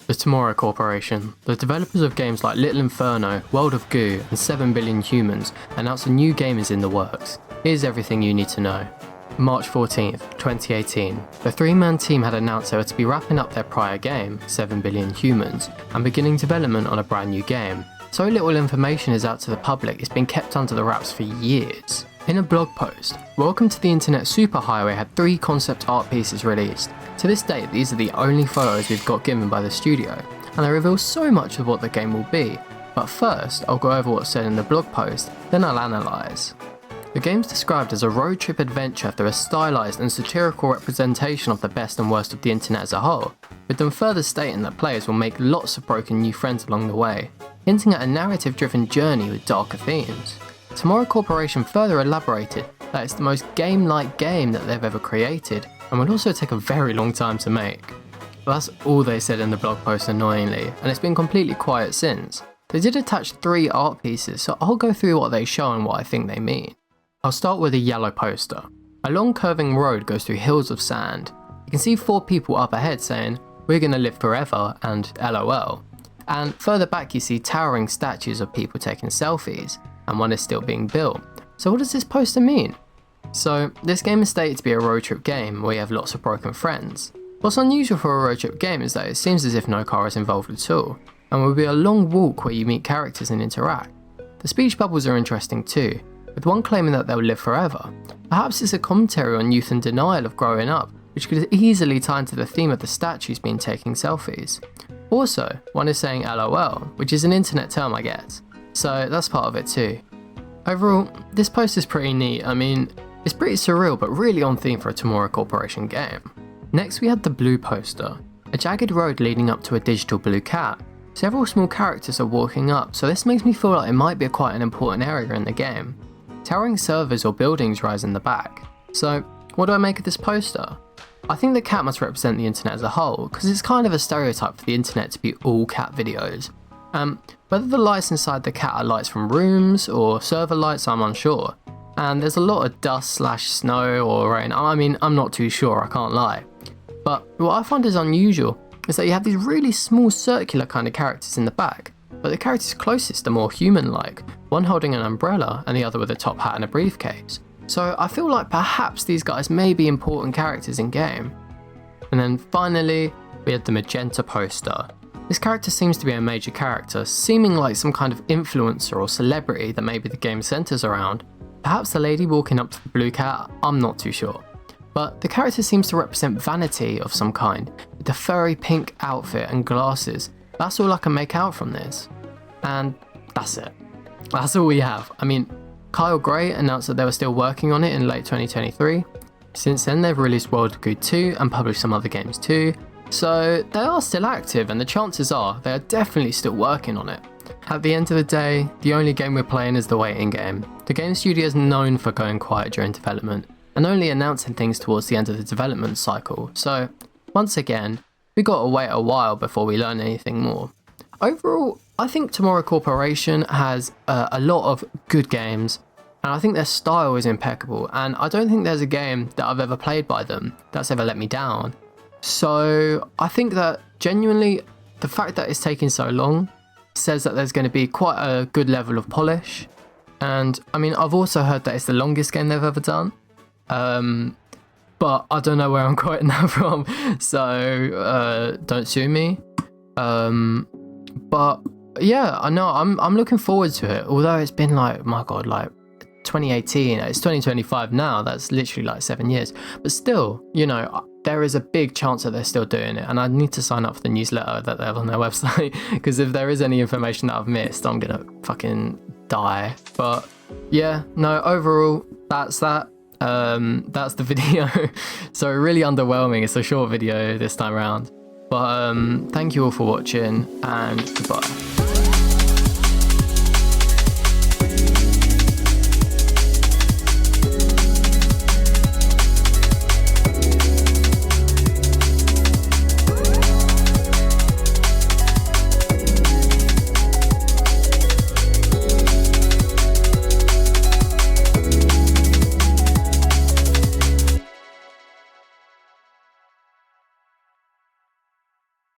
The Tomorrow Corporation, the developers of games like Little Inferno, World of Goo, and 7 Billion Humans, announced a new game is in the works. Here's everything you need to know. March 14th, 2018, the three-man team had announced they were to be wrapping up their prior game, 7 Billion Humans, and beginning development on a brand new game. So little information is out to the public, it's been kept under the wraps for years. In a blog post, Welcome to the Internet Superhighway had 3 concept art pieces released. To this date, these are the only photos we've got given by the studio, and they reveal so much of what the game will be. But first, I'll go over what's said in the blog post, then I'll analyse. The game's described as a road trip adventure through a stylised and satirical representation of the best and worst of the internet as a whole, with them further stating that players will make lots of broken new friends along the way, hinting at a narrative-driven journey with darker themes. Tomorrow Corporation further elaborated that it's the most game-like game that they've ever created, and will also take a very long time to make. But that's all they said in the blog post, annoyingly, and it's been completely quiet since. They did attach 3 art pieces, so I'll go through what they show and what I think they mean. I'll start with a yellow poster. A long curving road goes through hills of sand. You can see 4 people up ahead saying, "We're gonna live forever," and LOL. And further back you see towering statues of people taking selfies, and one is still being built. So what does this poster mean? So, this game is stated to be a road trip game where you have lots of broken friends. What's unusual for a road trip game is that it seems as if no car is involved at all, and will be a long walk where you meet characters and interact. The speech bubbles are interesting too, with one claiming that they'll live forever. Perhaps it's a commentary on youth and denial of growing up, which could easily tie into the theme of the statues being taking selfies. Also, one is saying LOL, which is an internet term I guess, so that's part of it too. Overall, this post is pretty neat. I mean, it's pretty surreal but really on theme for a Tomorrow Corporation game. Next we had the blue poster, a jagged road leading up to a digital blue cat. Several small characters are walking up, so this makes me feel like it might be quite an important area in the game. Towering servers or buildings rise in the back. So, what do I make of this poster? I think the cat must represent the internet as a whole, because it's kind of a stereotype for the internet to be all cat videos. Whether the lights inside the cat are lights from rooms or server lights, I'm unsure. And there's a lot of dust/snow or rain, I mean, I'm not too sure, I can't lie. But what I find is unusual is that you have these really small circular kind of characters in the back, but the characters closest are more human-like, one holding an umbrella and the other with a top hat and a briefcase. So I feel like perhaps these guys may be important characters in game. And then finally, we had the magenta poster. This character seems to be a major character, seeming like some kind of influencer or celebrity that maybe the game centers around. Perhaps the lady walking up to the blue cat, I'm not too sure. But the character seems to represent vanity of some kind, with the furry pink outfit and glasses. That's all I can make out from this. And that's it. That's all we have. I mean, Kyle Gray announced that they were still working on it in late 2023. Since then they've released World of Goo 2 and published some other games too. So they are still active and the chances are they are definitely still working on it. At the end of the day, the only game we're playing is the waiting game. The game studio is known for going quiet during development and only announcing things towards the end of the development cycle. So once again, we got to wait a while before we learn anything more. Overall, I think Tomorrow Corporation has a lot of good games, and I think their style is impeccable, and I don't think there's a game that I've ever played by them that's ever let me down. So I think that genuinely the fact that it's taking so long says that there's going to be quite a good level of polish. And I mean, I've also heard that it's the longest game they've ever done, but I don't know where I'm quoting that from, so don't sue me. But yeah, I know I'm looking forward to it, although it's been like, my god, like 2018, it's 2025 now, that's literally like 7 years, but still, you know, there is a big chance that they're still doing it, and I need to sign up for the newsletter that they have on their website, because if there is any information that I've missed, I'm gonna fucking die. But yeah, no, overall, that's that. That's the video. So really underwhelming. It's a short video this time around, but thank you all for watching, and goodbye.